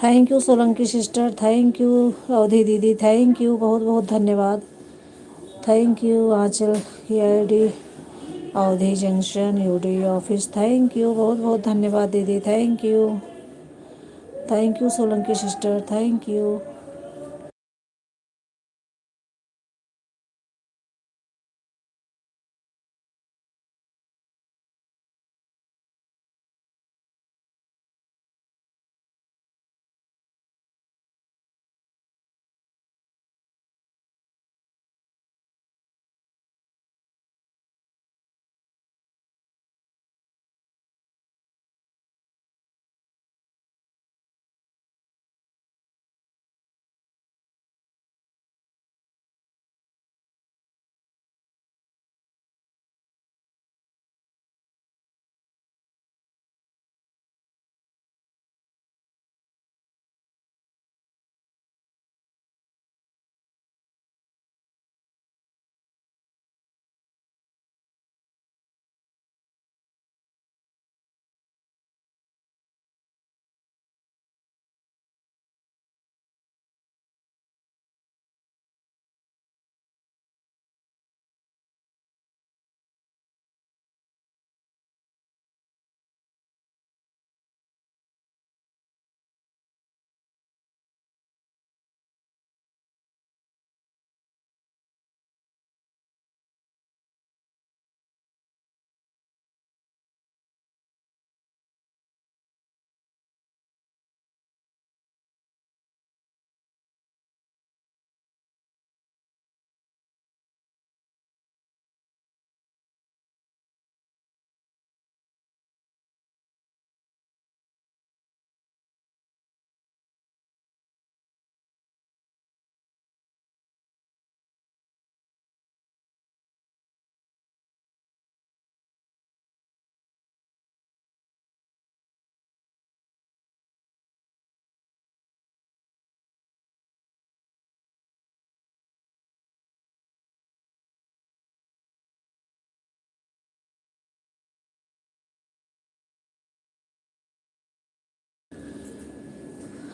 Thank you Solanki sister, thank you अवधि दीदी, thank you, बहुत बहुत धन्यवाद। थैंक यू आंचल की आईडी, अवधि junction UD office, thank you, बहुत बहुत धन्यवाद दीदी, thank you Solanki sister, thank you.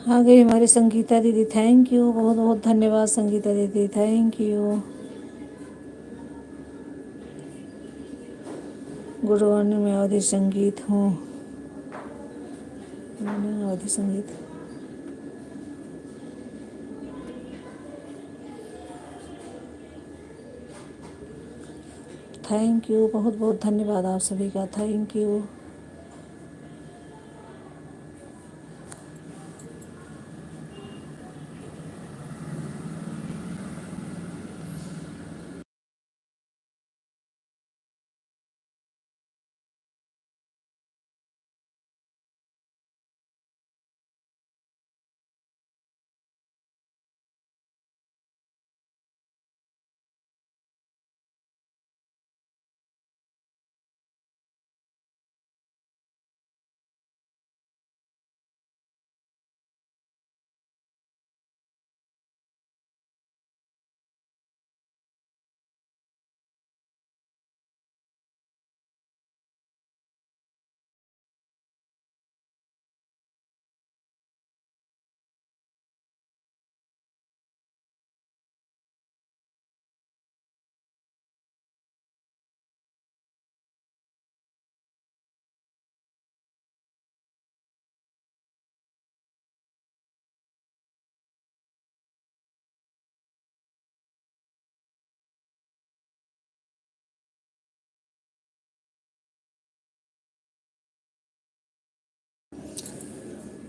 आ गई हमारी संगीता दीदी, थैंक यू, बहुत बहुत धन्यवाद संगीता दीदी, थैंक यू। गुड मॉर्निंग, मैं अवधि संगीत हूँ, मैं अवधि संगीत। थैंक यू, बहुत बहुत धन्यवाद आप सभी का, थैंक यू।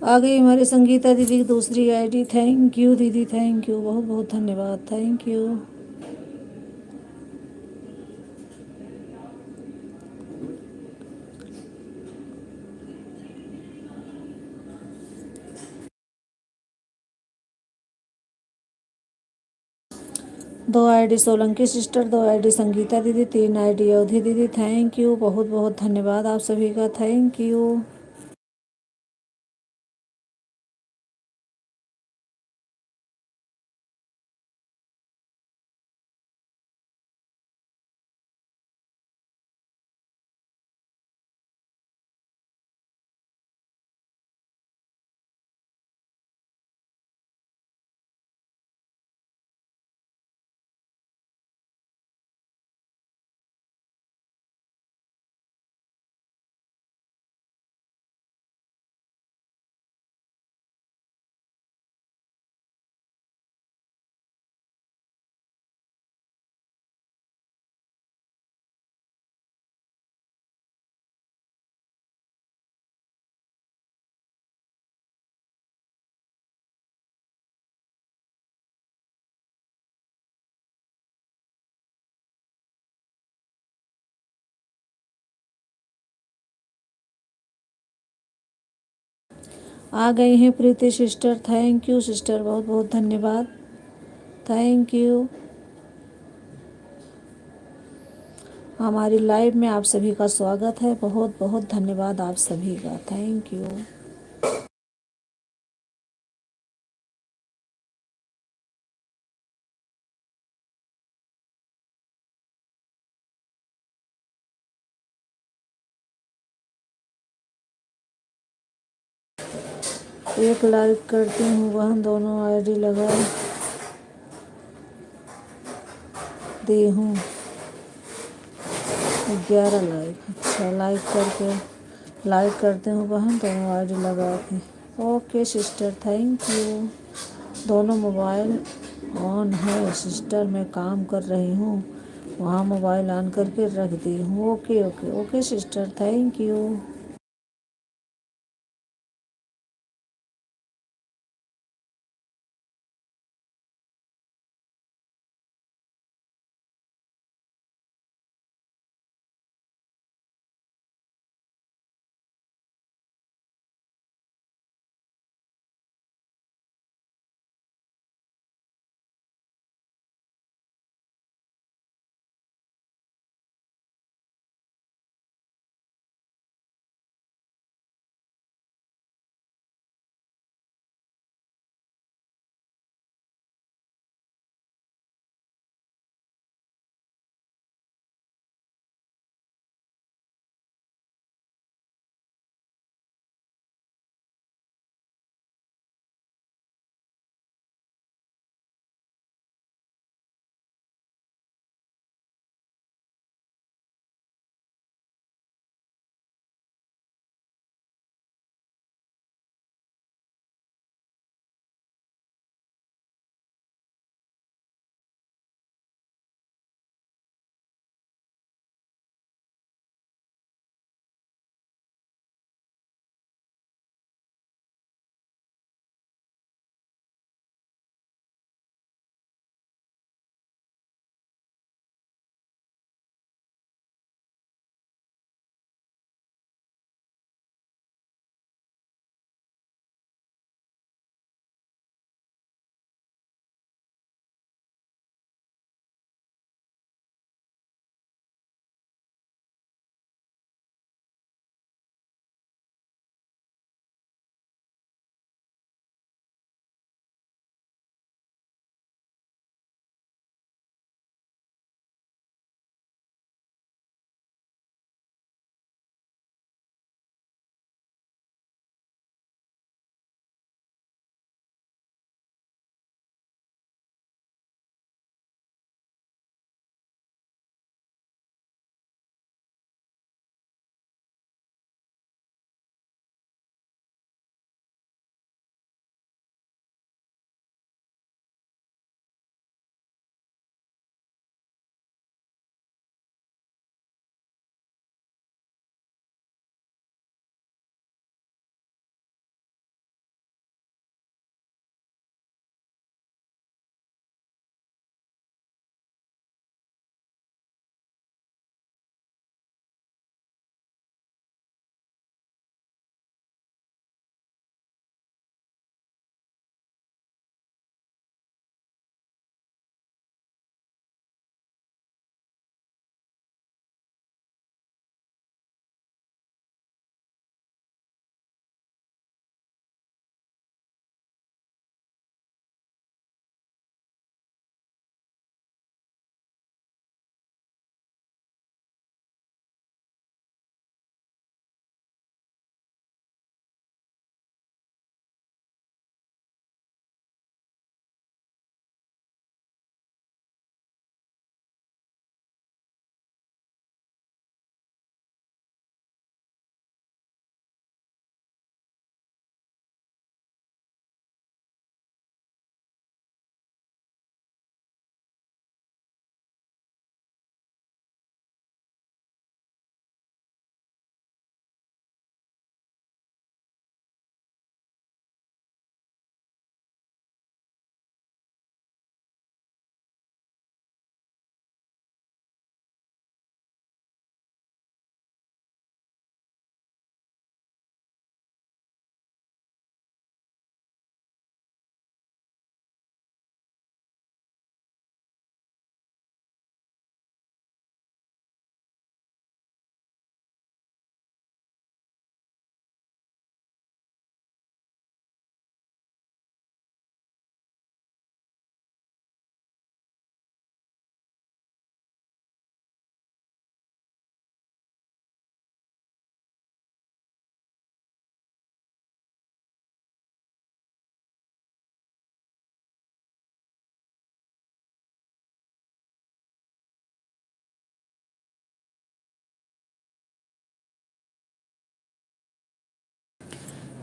आ गई हमारी संगीता दीदी की दूसरी आईडी, थैंक यू दीदी, थैंक यू, बहुत बहुत धन्यवाद, थैंक यू। दो आईडी सोलंकी सिस्टर, दो आईडी संगीता दीदी, तीन आईडी अवधि दीदी, थैंक यू, बहुत बहुत धन्यवाद आप सभी का, थैंक यू। आ गई हैं प्रीति सिस्टर, थैंक यू सिस्टर, बहुत बहुत धन्यवाद, थैंक यू। हमारी लाइव में आप सभी का स्वागत है, बहुत बहुत धन्यवाद आप सभी का, थैंक यू। एक लाइक करती हूँ, वह दोनों आईडी लगा दी हूँ, 11 लाइक, अच्छा लाइक करते हूँ बहन, दोनों आईडी लगा के। Okay sister, thank you. दोनों मोबाइल ऑन है सिस्टर, मैं काम कर रही हूँ, वहाँ मोबाइल ऑन करके रख दी हूँ। Okay okay okay sister, thank you.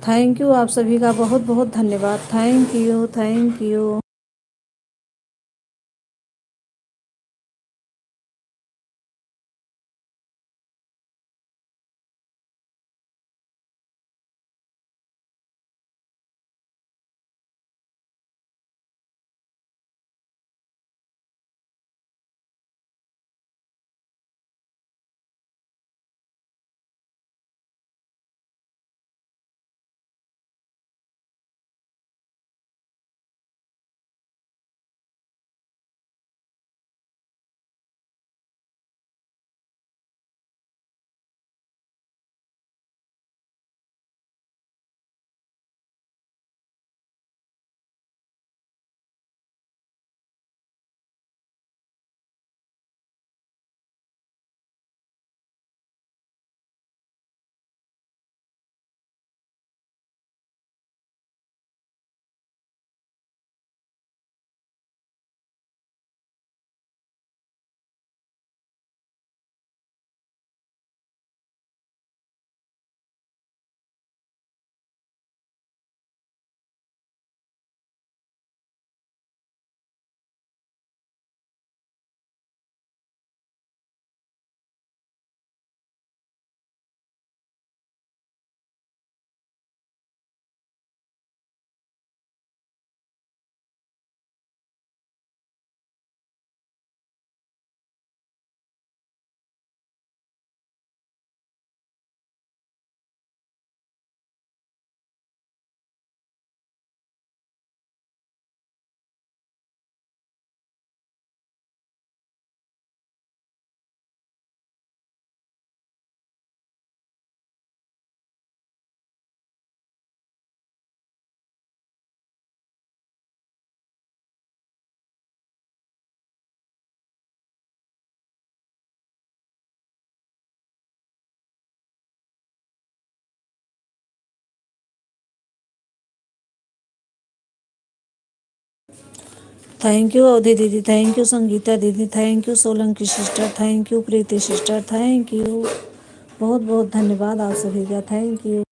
Thank you, आप सभी का बहुत बहुत धन्यवाद। Thank you, thank you. Thank you अवधि दीदी, थैंक यू संगीता दीदी, thank you Solanki sister, thank you Preeti sister, thank you. बहुत बहुत धन्यवाद आप सभी का। Thank you.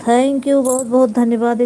थैंक यू, बहुत बहुत धन्यवाद।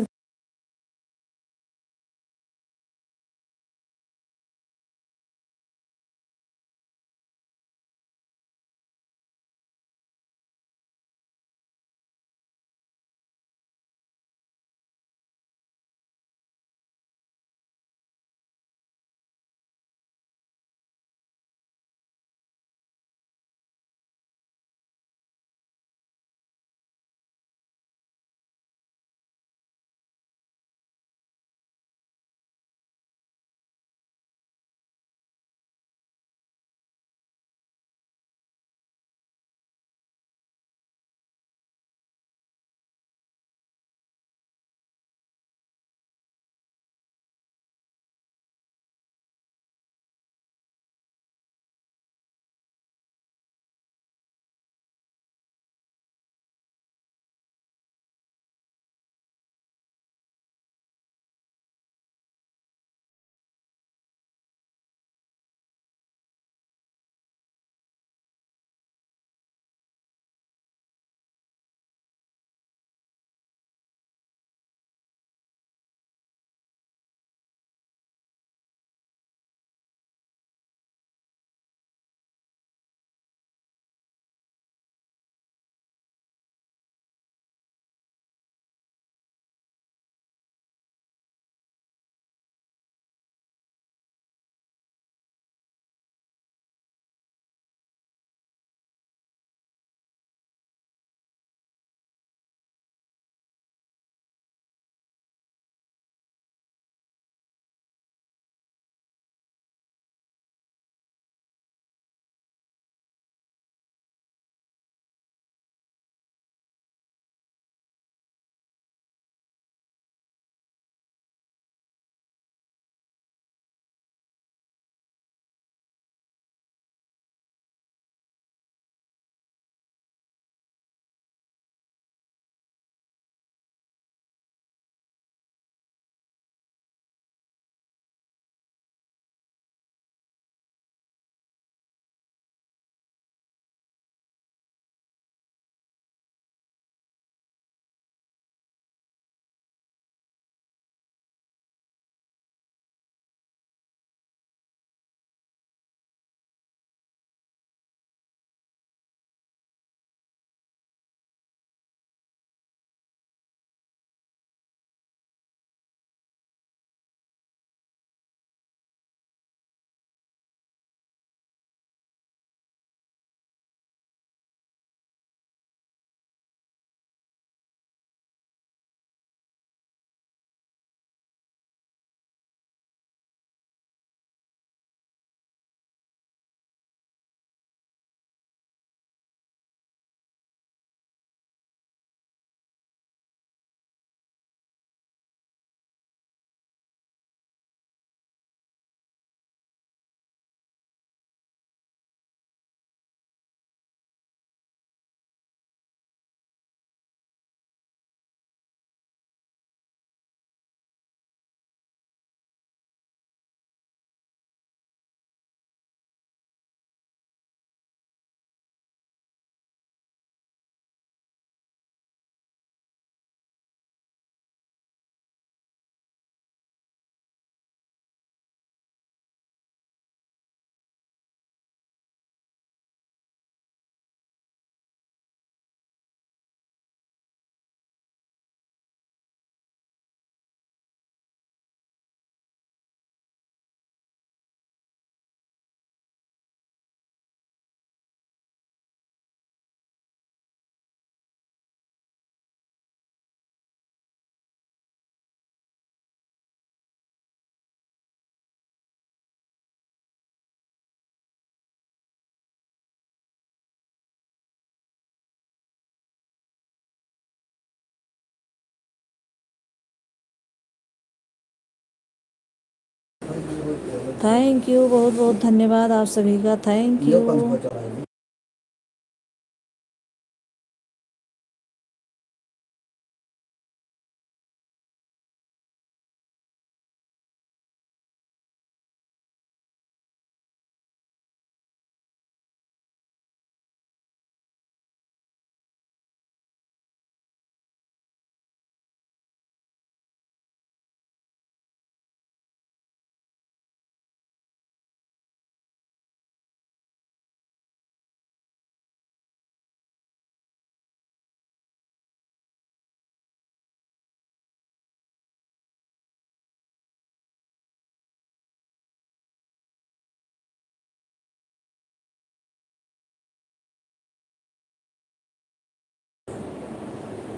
थैंक यू, बहुत बहुत धन्यवाद आप सभी का। Thank you.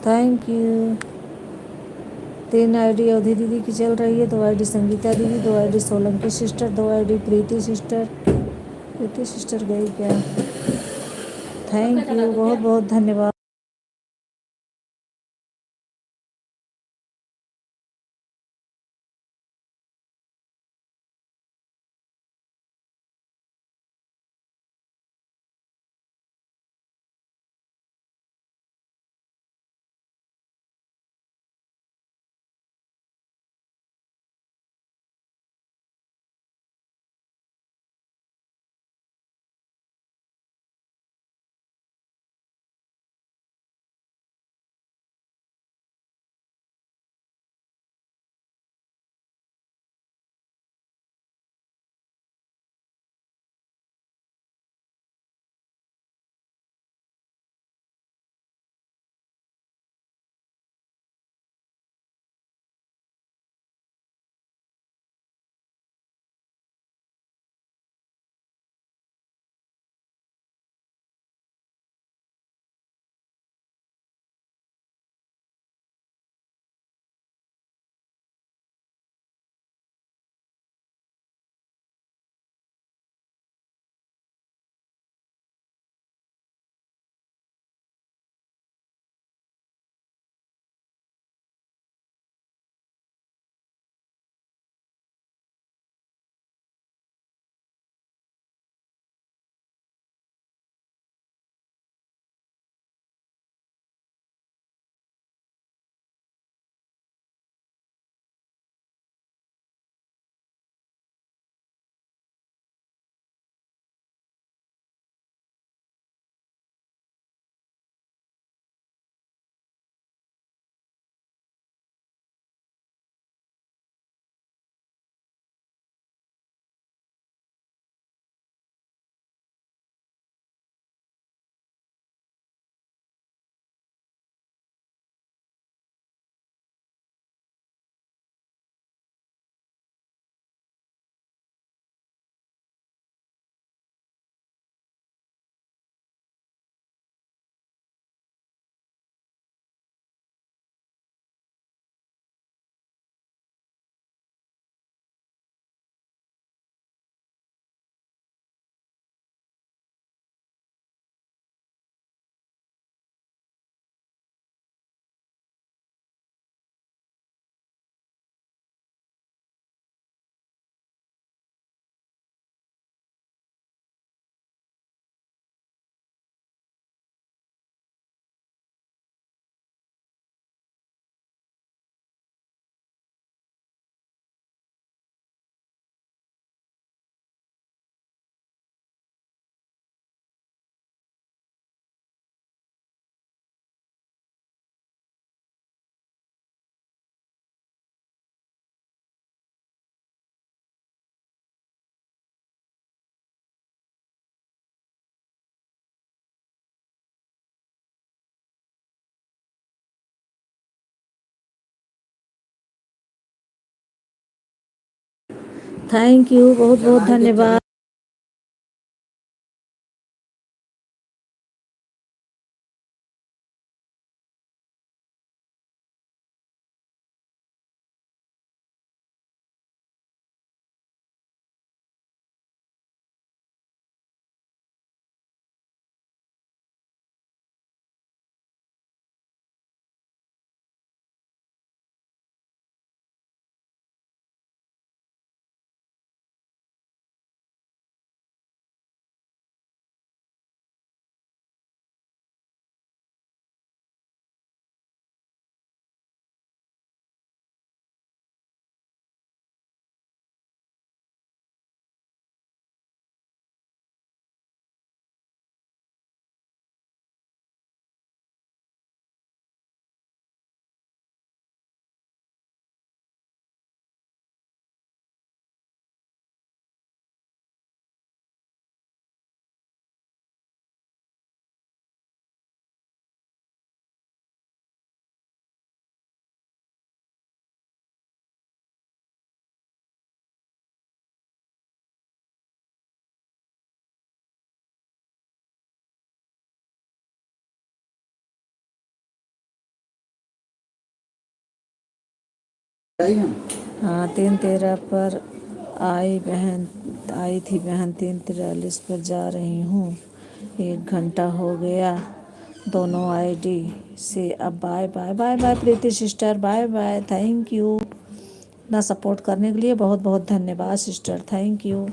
Thank you. 3 ID अवधि दीदी की चल रही है, 2 आईडी संगीता दीदी, 2 आईडी सोलंकी सिस्टर, 2 आईडी प्रीति सिस्टर। प्रीति सिस्टर गई क्या? थैंक यू, बहुत बहुत धन्यवाद। थैंक यू, बहुत बहुत धन्यवाद। हाँ 3:13 पर आई थी बहन, 3:43 पर जा रही हूँ। 1 घंटा हो गया दोनों आईडी से। अब bye bye bye bye Preeti sister, bye bye. Thank you ना सपोर्ट करने के लिए, बहुत बहुत धन्यवाद sister, thank you.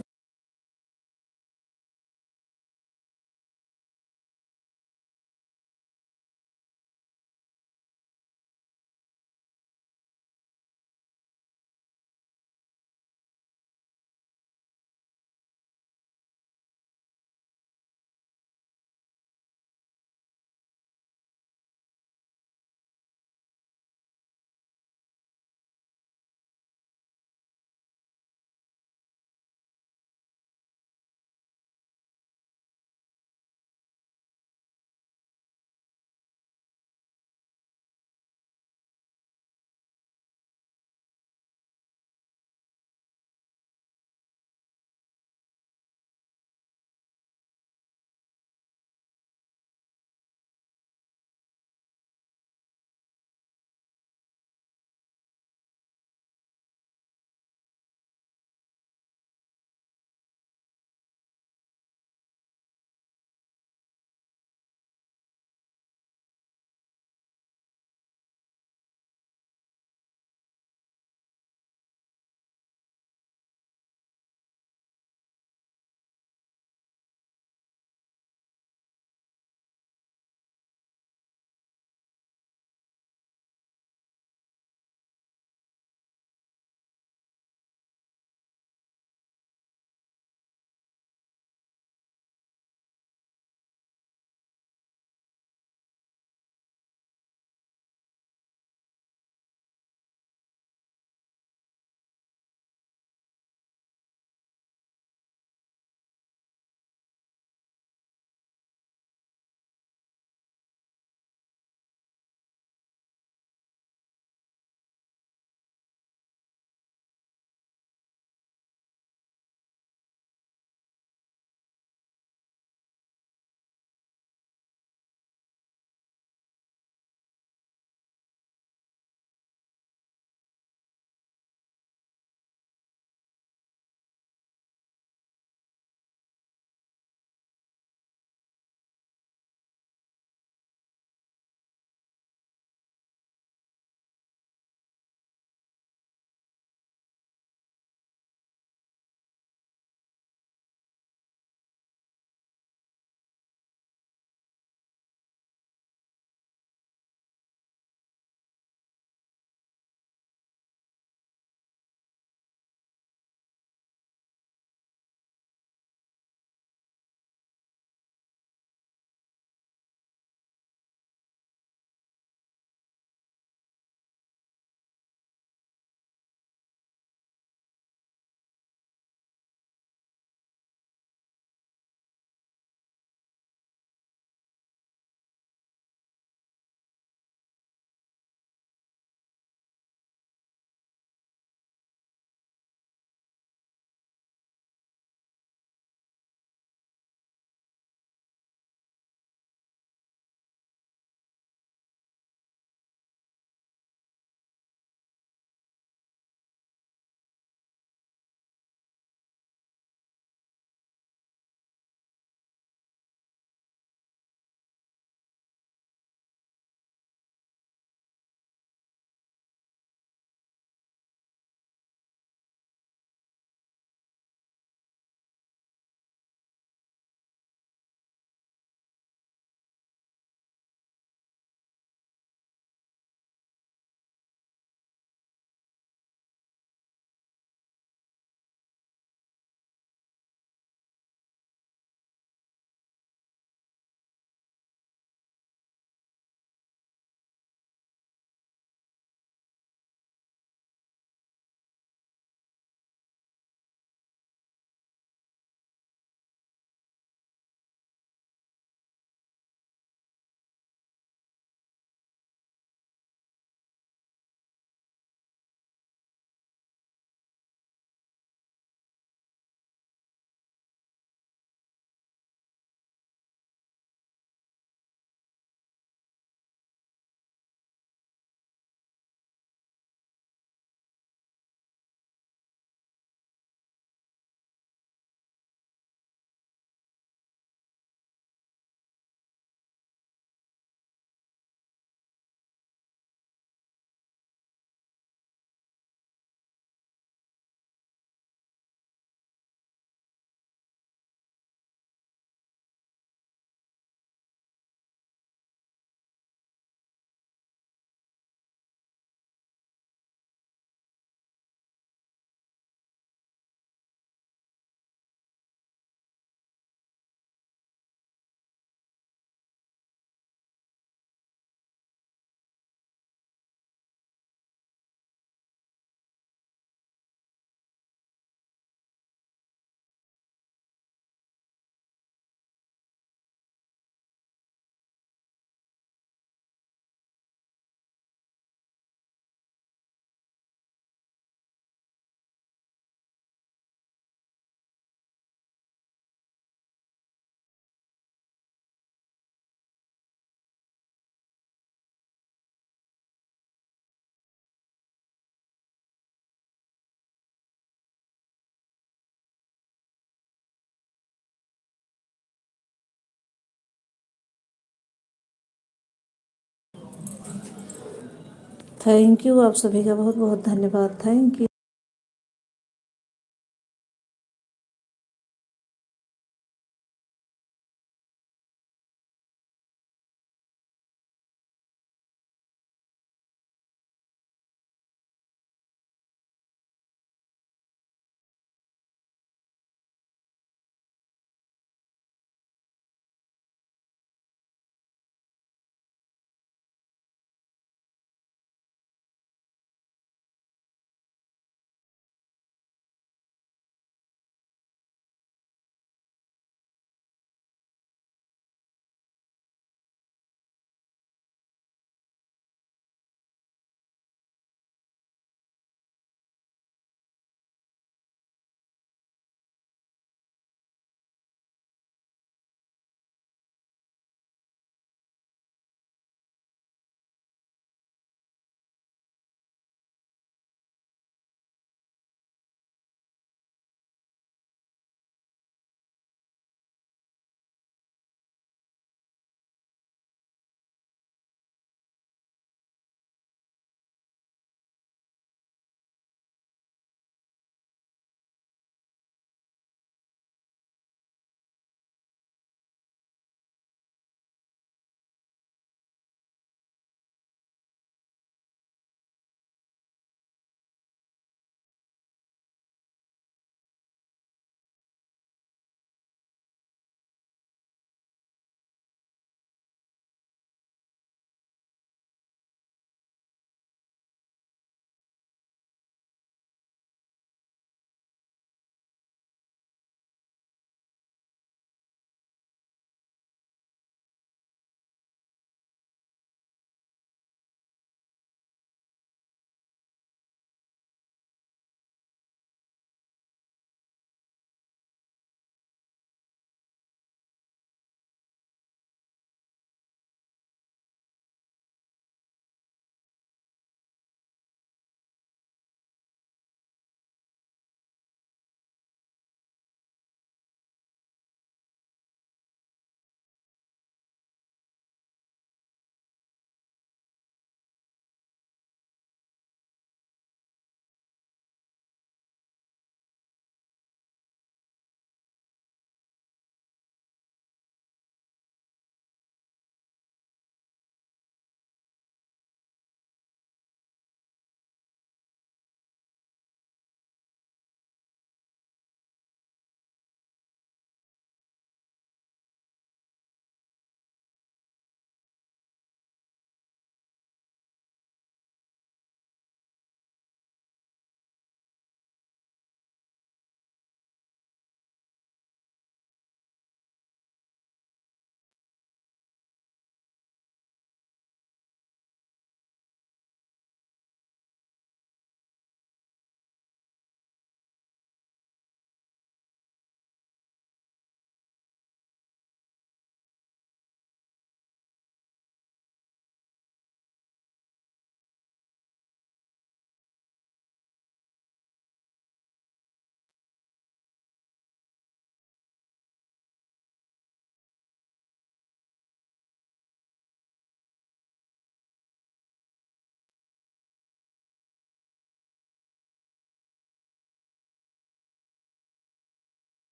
Thank you, आप सभी का बहुत बहुत धन्यवाद। Thank you.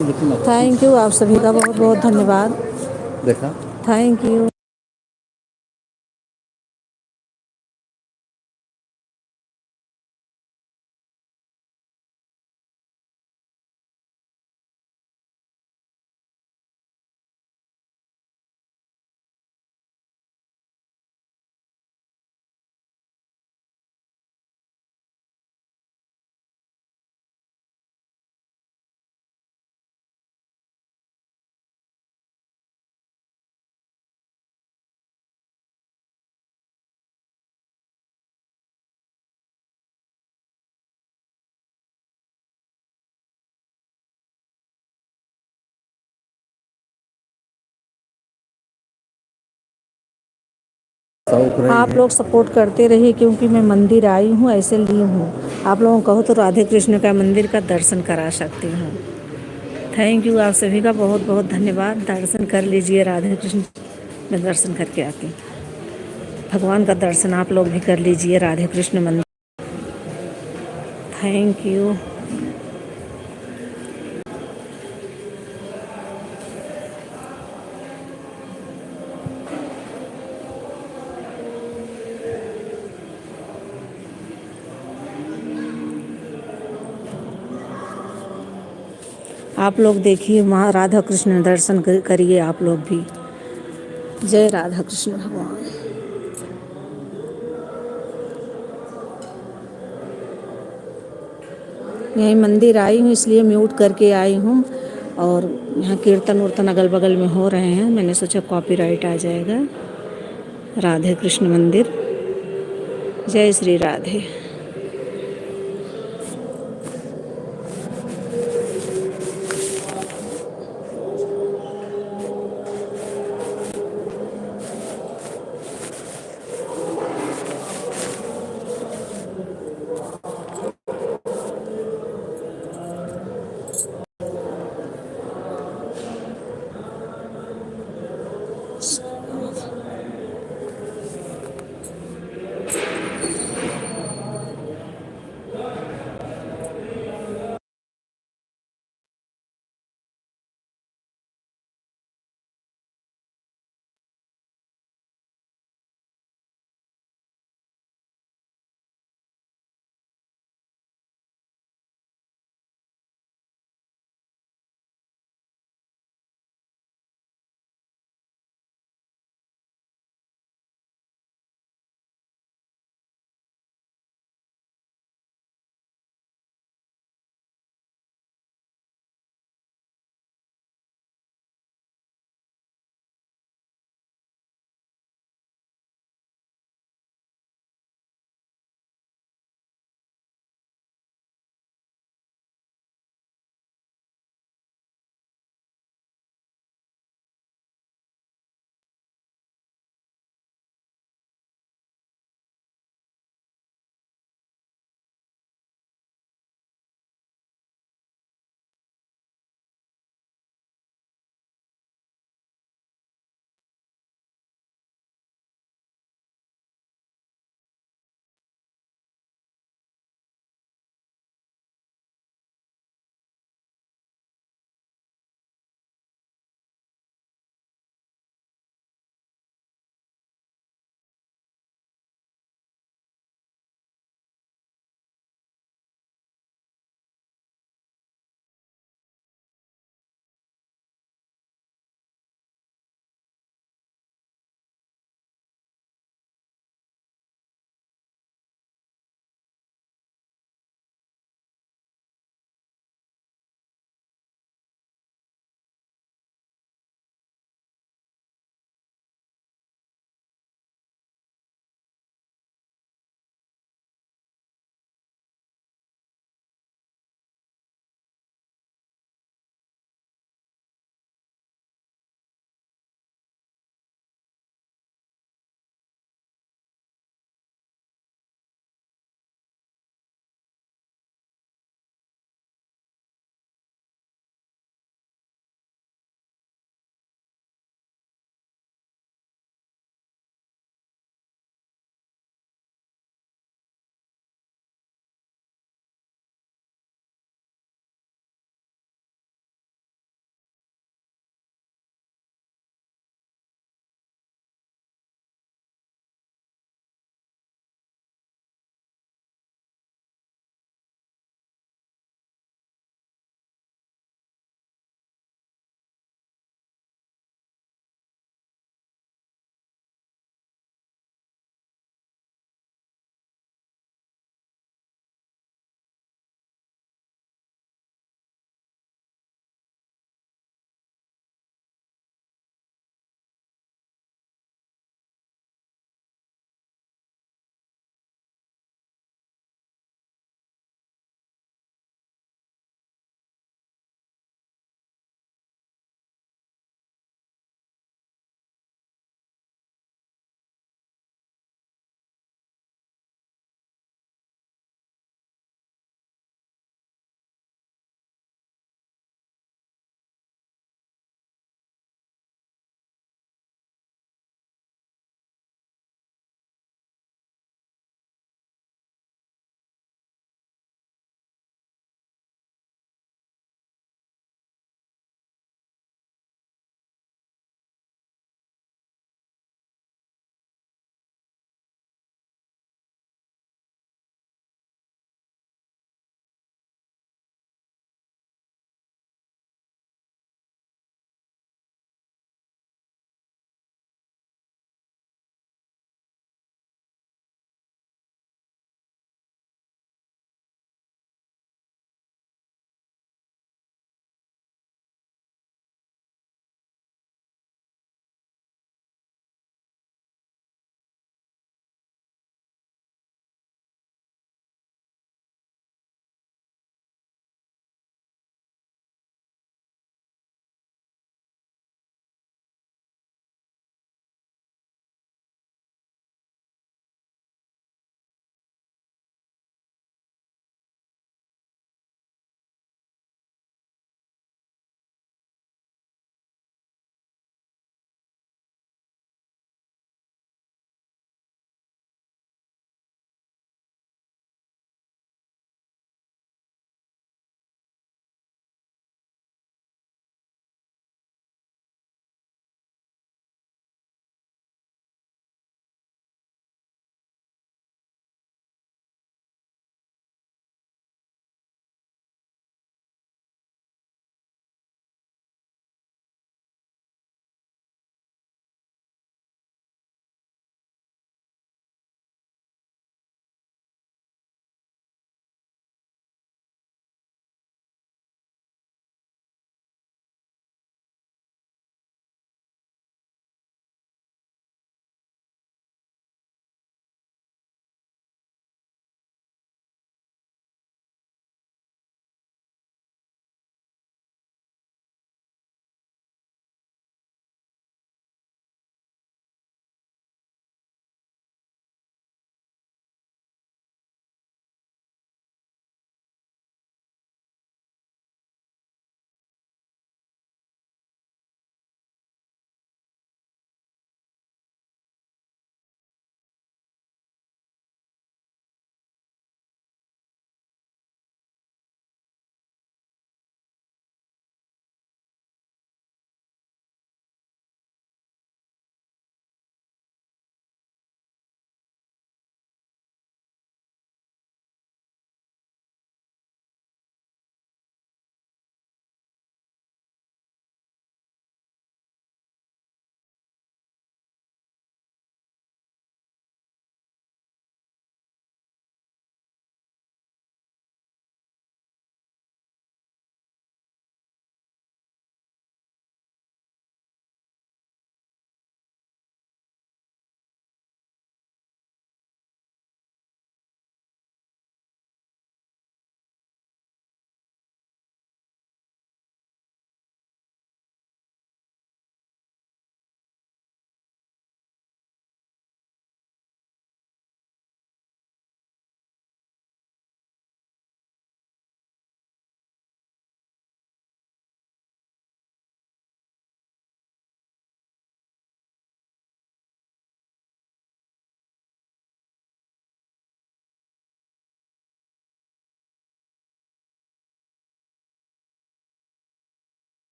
थैंक यू, आप सभी का बहुत बहुत धन्यवाद। देखा थैंक यू। आप लोग सपोर्ट करते रहिए, क्योंकि मैं मंदिर आई हूँ ऐसे ली हूँ। आप लोगों को कहो तो राधे कृष्ण का मंदिर का दर्शन करा सकती हूँ। थैंक यू, आप सभी का बहुत बहुत धन्यवाद। दर्शन कर लीजिए, राधे कृष्ण में दर्शन करके आती हूँ। भगवान का दर्शन आप लोग भी कर लीजिए राधे कृष्ण मंदिर। Thank you. आप लोग देखिए, वहाँ राधा कृष्ण दर्शन करिए आप लोग भी। जय राधा कृष्ण भगवान। यहीं मंदिर आई हूँ, इसलिए म्यूट करके आई हूँ। और यहाँ कीर्तन उर्तन अगल बगल में हो रहे हैं, मैंने सोचा कॉपीराइट आ जाएगा। राधे कृष्ण मंदिर। जय श्री राधे।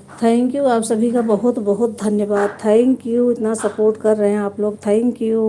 थैंक यू, आप सभी का बहुत बहुत धन्यवाद। थैंक यू, इतना सपोर्ट कर रहे हैं आप लोग, थैंक यू।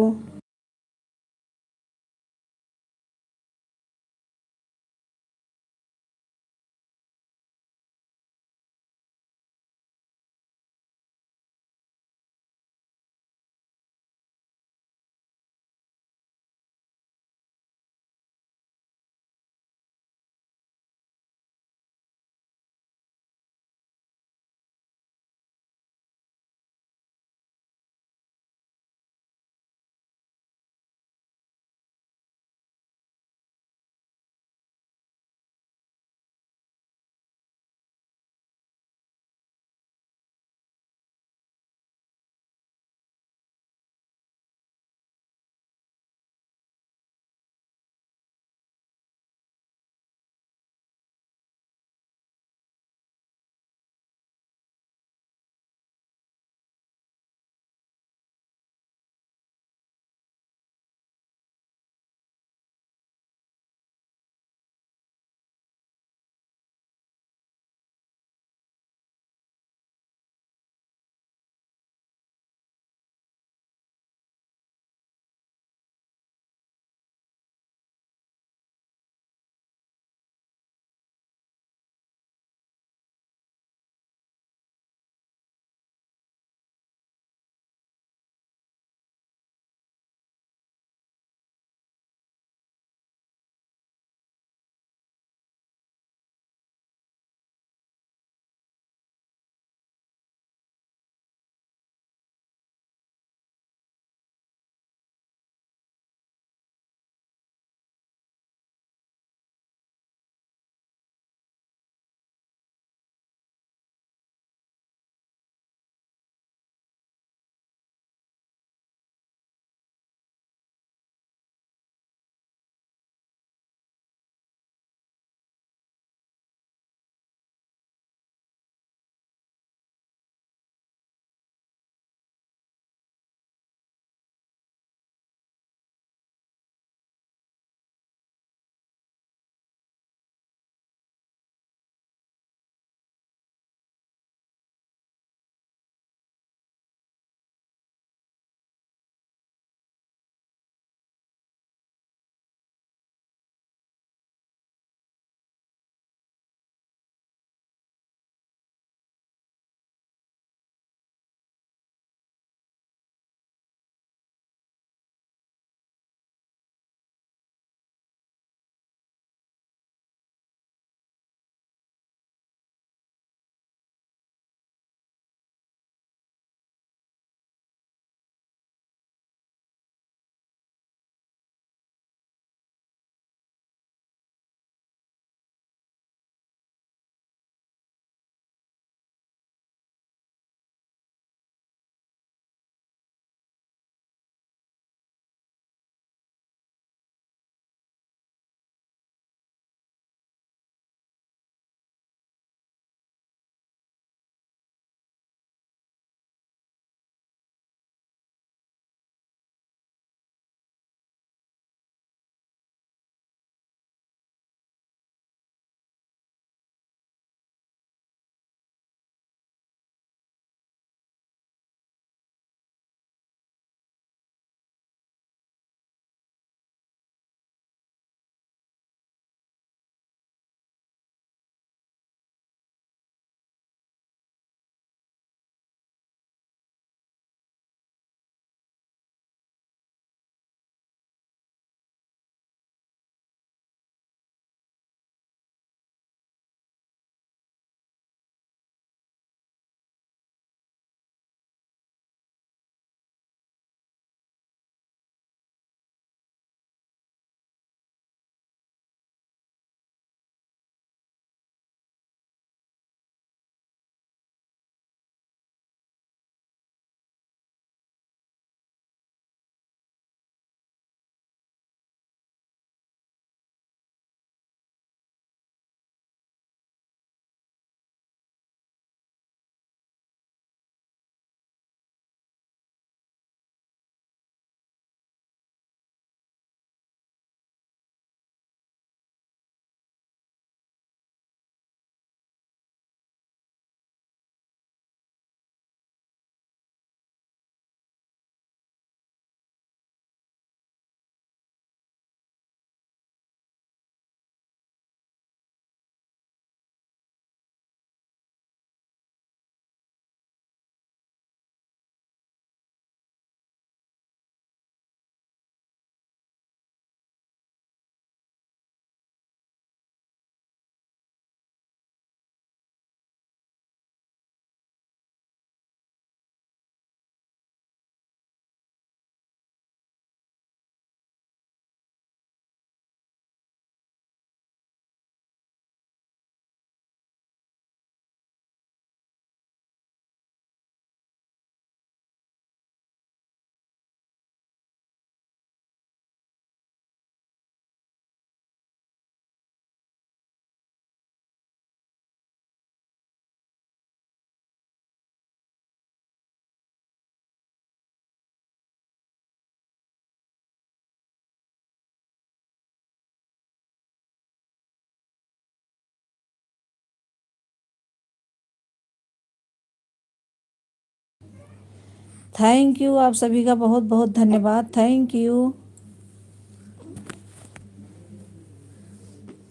थैंक यू, आप सभी का बहुत बहुत धन्यवाद। Thank you.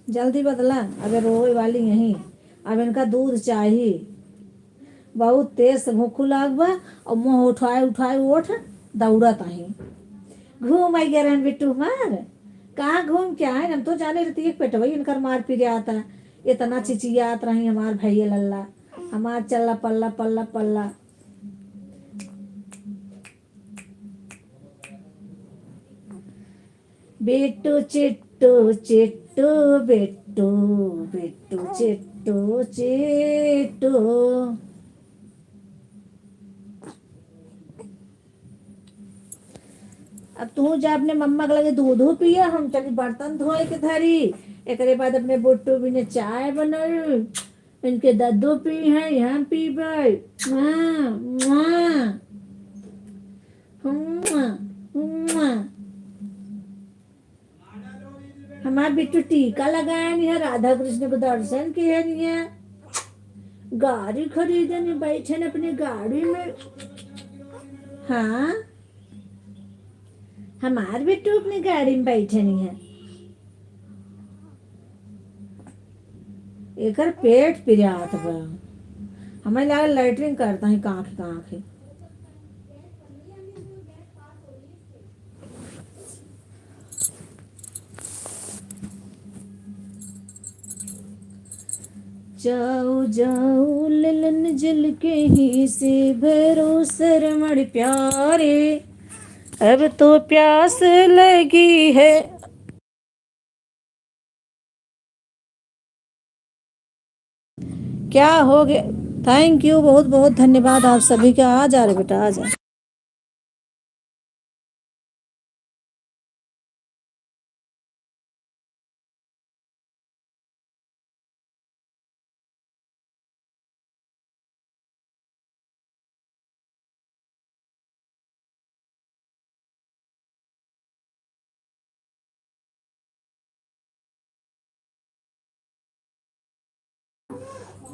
जल्दी बदला, अबे रोए वाली यहीं। अब इनका दूध चाहिए। बहुत तेज से भूख लाग बा और मुंह उठाए उठाए उठ दौड़त आई। घूम आई गरन बिट्टू मार। कहाँ घूम के आए, हम तो जाने रहती एक पेटवई इनकर मार पी आता। इतना चिचियात रही हमार भैया लल्ला। हमार चल्ला पल्ला पल्ला पल्ला। बिट्टू चिट्टू चिट्टू बिट्टू बिट्टू चिट्टू चिट्टू। अब तू जा अपने मम्मा के लगे दूध पिया, हम चली बर्तन धोए के धरी। एक बाद अपने बुट्टू भी ने चाय बनल, इनके दद्दू पी है, यहाँ पीबे। मुआ, मुआ, मुआ, मुआ। हमार बिट्टू टीका लगाया नहीं है, राधा कृष्ण को दर्शन किए नहीं है। गाड़ी खरीदने बैठे न अपनी गाड़ी में। हाँ, हमार बिट्टू अपनी गाड़ी में बैठे नहीं है। एकर पेट पिरात बा। हमें लगा लैटरिन करता है कांख कांख। जाओ जाओ ललन जल के ही से भरो सरमण प्यारे, अब तो प्यास लगी है। क्या हो गया? थैंक यू, बहुत बहुत धन्यवाद आप सभी का। आ जा रहे बेटा, आ जा।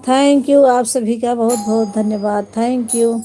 थैंक यू, आप सभी का बहुत बहुत धन्यवाद। Thank you.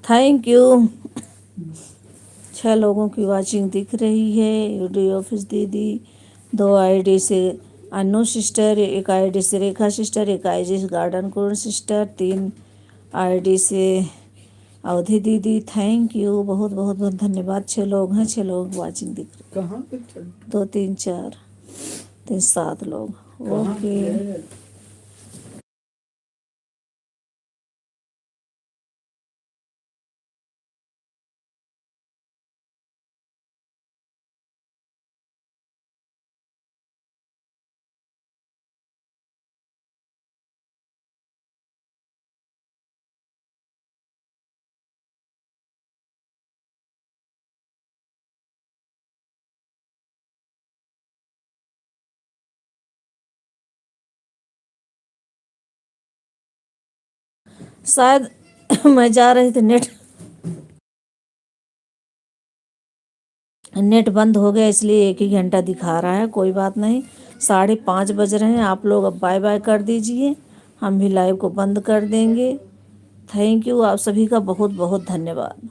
Thank you. 6 लोगों की वाचिंग दिख रही है। यूडी ऑफिस दीदी, 2 आईडी से अनु सिस्टर, 1 आईडी से रेखा सिस्टर, 1 आईडी से गार्डन कुर्ण सिस्टर, 3 आईडी से अवधि दीदी। थैंक यू, बहुत बहुत बहुत धन्यवाद। 6 लोग हैं, 6 लोगों की वाचिंग दिख रही है। कहाँ पे 2 3 4 3 7 लोग। ओके, शायद मैं जा रही थी, नेट बंद हो गया, इसलिए 1 ही घंटा दिखा रहा है। कोई बात नहीं, 5:30 बज रहे हैं। आप लोग अब बाय बाय कर दीजिए, हम भी लाइव को बंद कर देंगे। थैंक यू, आप सभी का बहुत बहुत धन्यवाद।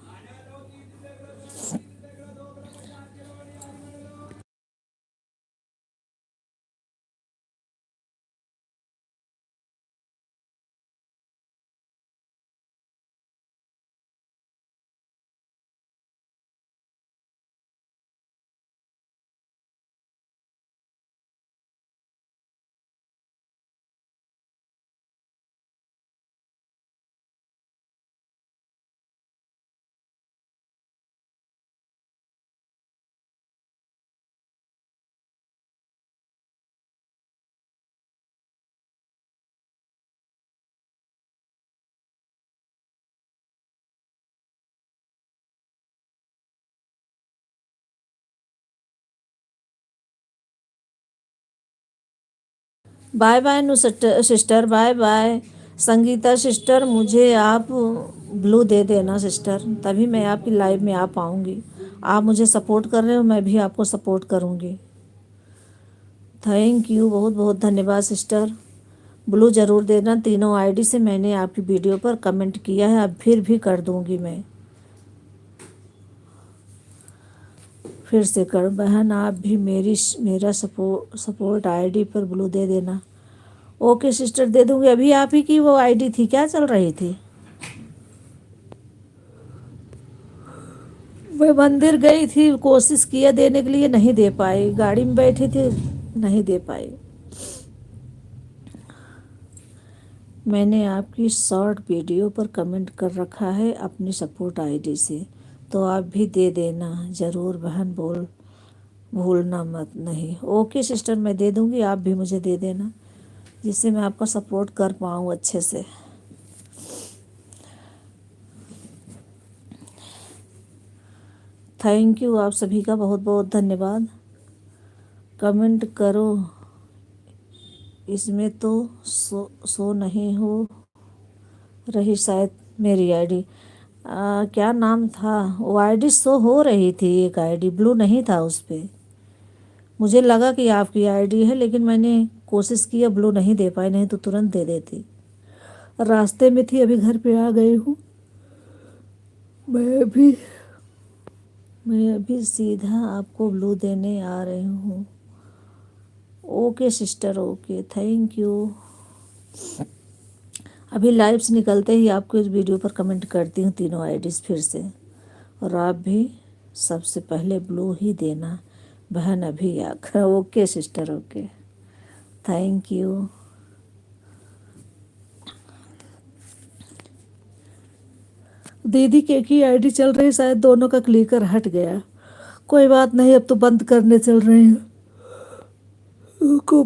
बाय बाय नु sister, bye bye. Sangeeta sister, मुझे आप ब्लू दे देना सिस्टर, तभी मैं आपकी लाइव में आ पाऊँगी। आप मुझे सपोर्ट कर रहे हो, मैं भी आपको सपोर्ट करूँगी। थैंक यू, बहुत बहुत धन्यवाद सिस्टर। ब्लू ज़रूर देना। तीनों आईडी से मैंने आपकी वीडियो पर कमेंट किया है, अब फिर भी कर दूँगी मैं। फिर से कर बहन, आप भी मेरा सपोर्ट आईडी पर ब्लू दे देना। ओके सिस्टर, दे दूँगी। अभी आप ही की वो आईडी थी क्या, चल रही थी? मैं मंदिर गई थी, कोशिश किया देने के लिए, नहीं दे पाई। गाड़ी में बैठी थी, नहीं दे पाई। मैंने आपकी शॉर्ट वीडियो पर कमेंट कर रखा है अपनी सपोर्ट आईडी से, तो आप भी दे देना ज़रूर बहन, भूलना मत नहीं। ओके सिस्टर, मैं दे दूँगी, आप भी मुझे दे देना, जिससे मैं आपका सपोर्ट कर पाऊँ अच्छे से। थैंक यू, आप सभी का बहुत बहुत धन्यवाद। कमेंट करो, इसमें तो सो नहीं हो रही शायद मेरी आईडी। क्या नाम था वो? आईडी शो हो रही थी, एक आईडी ब्लू नहीं था उस पर। मुझे लगा कि आपकी आईडी है, लेकिन मैंने कोशिश किया, ब्लू नहीं दे पाई, नहीं तो तुरंत दे देती। रास्ते में थी, अभी घर पे आ गई हूँ। मैं अभी सीधा आपको ब्लू देने आ रही हूँ। Okay sister, okay, thank you. अभी लाइव से निकलते ही आपको इस वीडियो पर कमेंट करती हूँ, तीनों आईडीज़ फिर से। और आप भी सबसे पहले ब्लू ही देना बहन, अभी आकर। Okay sister, okay, thank you. दीदी की आईडी चल रही, शायद दोनों का क्लिकर हट गया। कोई बात नहीं, अब तो बंद करने चल रही हूँ। इको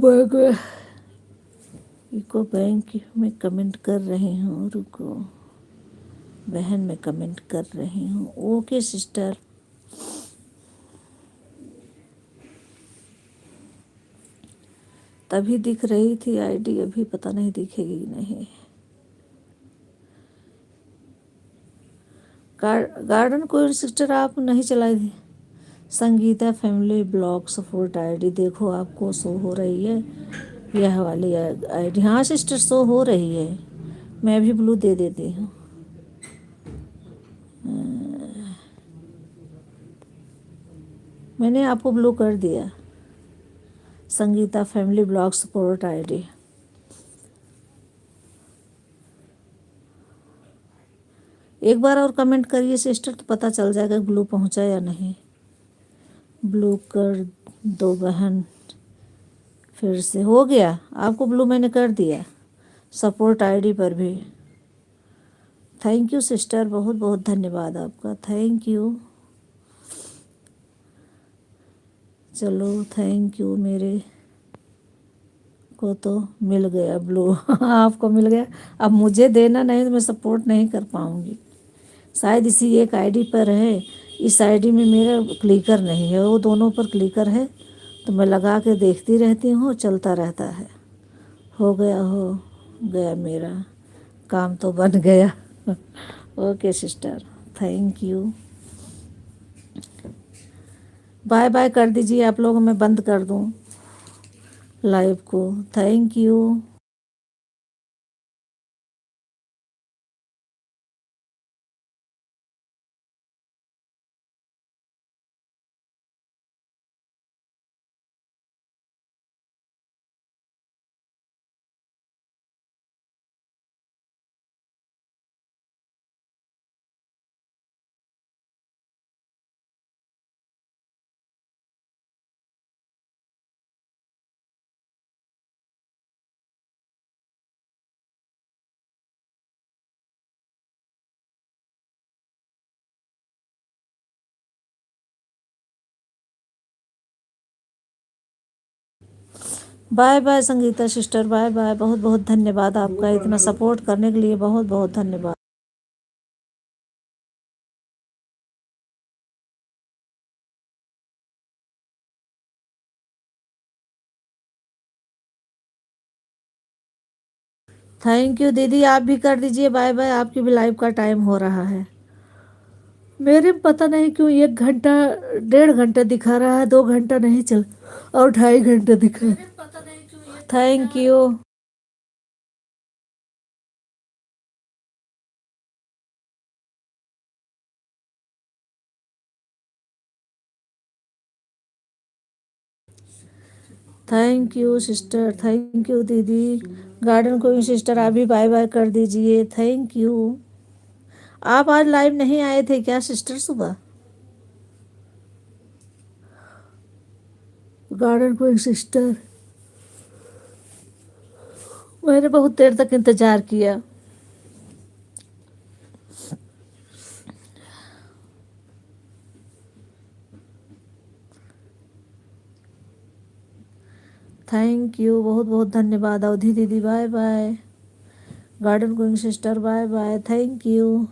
बैंक में कमेंट कर रही हूँ, रुको बहन, मैं कमेंट कर रही हूँ। ओके सिस्टर, तभी दिख रही थी आईडी, अभी पता नहीं दिखेगी कि नहीं। गार्डन कोई सिस्टर आप नहीं चलाई थी? Sangeeta family blog support ID देखो, आपको शो हो रही है यह वाली आईडी? हाँ सिस्टर, शो हो रही है। मैं भी ब्लू दे देती हूँ। मैंने आपको ब्लू कर दिया। Sangeeta family blog support ID. एक बार और कमेंट करिए सिस्टर, तो पता चल जाएगा ब्लू पहुंचा या नहीं। ब्लू कर दो बहन। फिर से हो गया आपको ब्लू, मैंने कर दिया सपोर्ट आईडी पर भी। थैंक यू सिस्टर, बहुत बहुत धन्यवाद आपका, थैंक यू। चलो थैंक यू, मेरे को तो मिल गया ब्लू। आपको मिल गया, अब मुझे देना नहीं तो मैं सपोर्ट नहीं कर पाऊँगी। शायद इसी एक आईडी पर है, इस आईडी में मेरा क्लिकर नहीं है, वो दोनों पर क्लिकर है, तो मैं लगा के देखती रहती हूँ, चलता रहता है। हो गया मेरा काम तो बन गया। Okay sister, thank you. Bye bye कर दीजिए आप लोग, मैं बंद कर दूँ लाइव को। Thank you. Bye bye Sangeeta sister, bye bye. बहुत बहुत धन्यवाद आपका, इतना सपोर्ट करने के लिए बहुत बहुत धन्यवाद। थैंक यू दीदी, आप भी कर दीजिए बाय बाय, आपकी भी लाइव का टाइम हो रहा है। मेरे पता नहीं क्यों 1 घंटा 1.5 घंटा दिखा रहा है, 2 घंटा नहीं चल, और 2.5 घंटा दिखा। Thank you. Thank you sister, thank you दीदी। गार्डन को सिस्टर आप भी बाय बाय कर दीजिए, थैंक यू। आप आज लाइव नहीं आए थे क्या सिस्टर सुबह? गार्डन को सिस्टर, मैंने बहुत देर तक इंतज़ार किया। थैंक यू, बहुत बहुत धन्यवाद अवधि दीदी, bye bye. Garden going sister bye bye, thank you.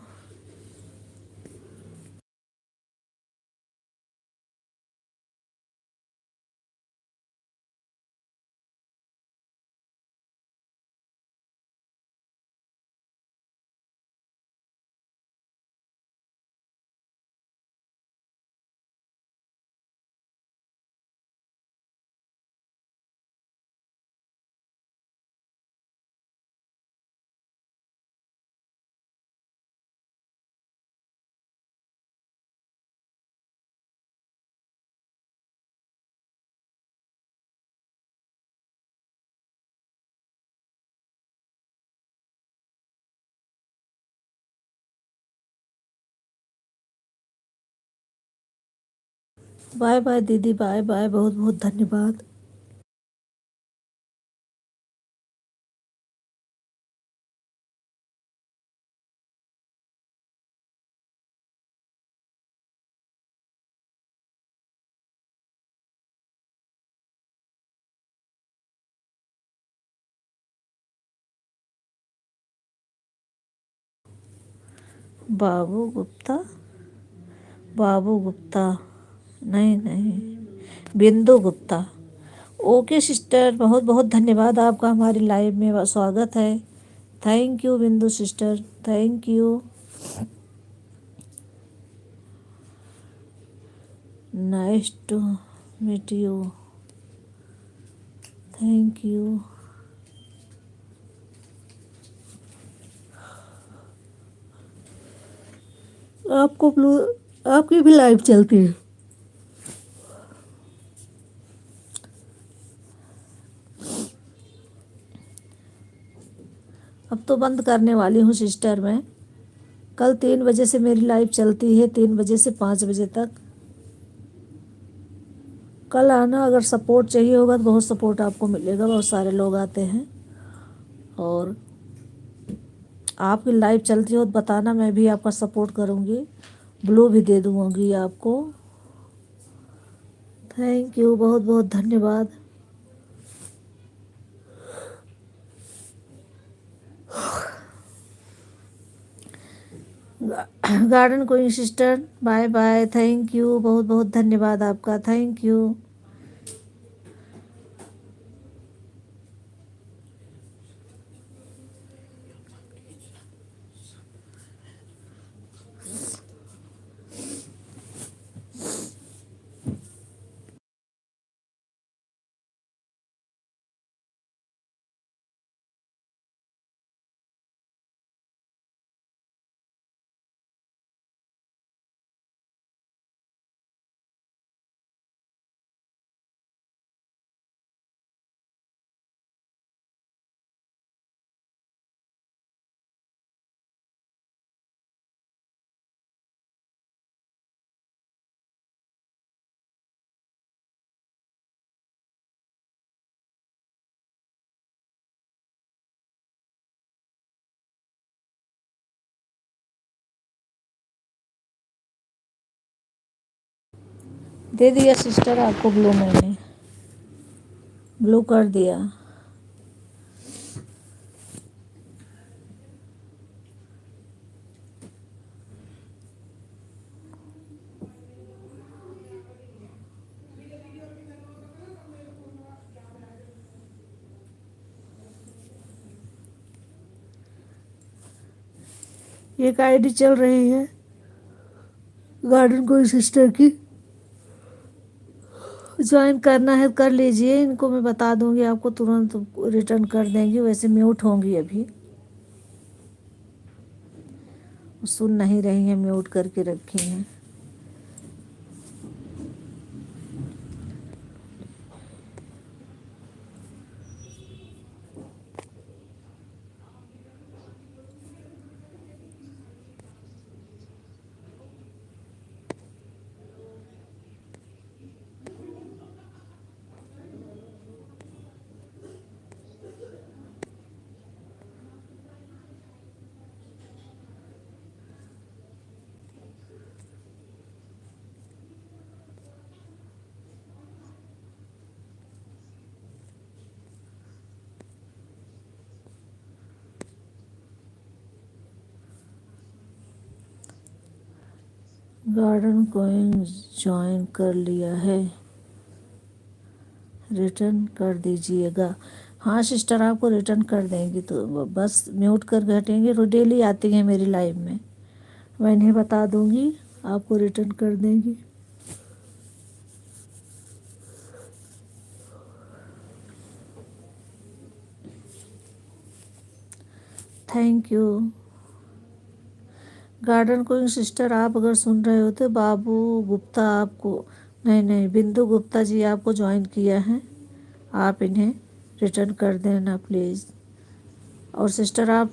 Bye bye दीदी, बाय बाय, बहुत बहुत धन्यवाद। बाबू गुप्ता, बाबू गुप्ता, नहीं नहीं, बिंदु गुप्ता। ओके सिस्टर, बहुत बहुत धन्यवाद आपका, हमारी लाइव में स्वागत है। Thank you Bindu sister, thank you. Nice to meet you, thank you. आपको ब्लू, आपकी भी लाइव चलती है? तो बंद करने वाली हूँ सिस्टर मैं। कल 3 बजे से मेरी लाइव चलती है, 3 बजे से 5 बजे तक। कल आना, अगर सपोर्ट चाहिए होगा तो बहुत सपोर्ट आपको मिलेगा, बहुत सारे लोग आते हैं। और आपकी लाइव चलती हो तो बताना, मैं भी आपका सपोर्ट करूँगी, ब्लू भी दे दूँगी आपको। थैंक यू, बहुत बहुत धन्यवाद। Garden queen sister, bye bye, thank you, बहुत बहुत धन्यवाद आपका, थैंक यू। दे दिया सिस्टर आपको ब्लू, मैंने ब्लू कर दिया। एक आईडी चल रही है गार्डन कोई सिस्टर की, ज्वाइन करना है कर लीजिए। इनको मैं बता दूंगी, आपको तुरंत रिटर्न कर देंगी। वैसे म्यूट होंगी अभी, सुन नहीं रही हैं, म्यूट करके रखी हैं। गार्डन कोइन ज्वाइन कर लिया है, रिटर्न कर दीजिएगा। हाँ सिस्टर, आपको रिटर्न कर देंगी, तो बस म्यूट कर हटेंगे। डेली आती हैं मेरी लाइव में, मैं इन्हें बता दूंगी, आपको रिटर्न कर देंगी। Thank you. गार्डन कोई सिस्टर, आप अगर सुन रहे हो तो बाबू गुप्ता आपको, नहीं नहीं, बिंदु गुप्ता जी आपको ज्वाइन किया है, आप इन्हें रिटर्न कर देना प्लीज़। और सिस्टर आप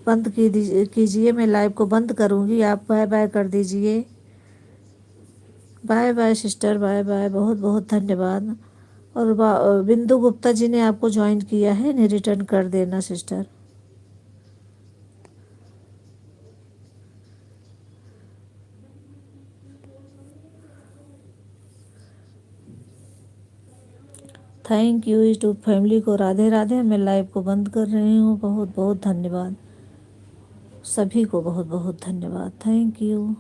बंद कीजिए, मैं लाइव को बंद करूँगी, आप बाय बाय कर दीजिए। Bye bye sister, bye bye, बहुत बहुत धन्यवाद। और बिंदु गुप्ता जी ने आपको ज्वाइन किया है, इन्हें रिटर्न कर देना sister. Thank you YouTube family को, राधे राधे। मैं लाइव को बंद कर रही हूँ, बहुत बहुत धन्यवाद सभी को, बहुत बहुत धन्यवाद, थैंक यू।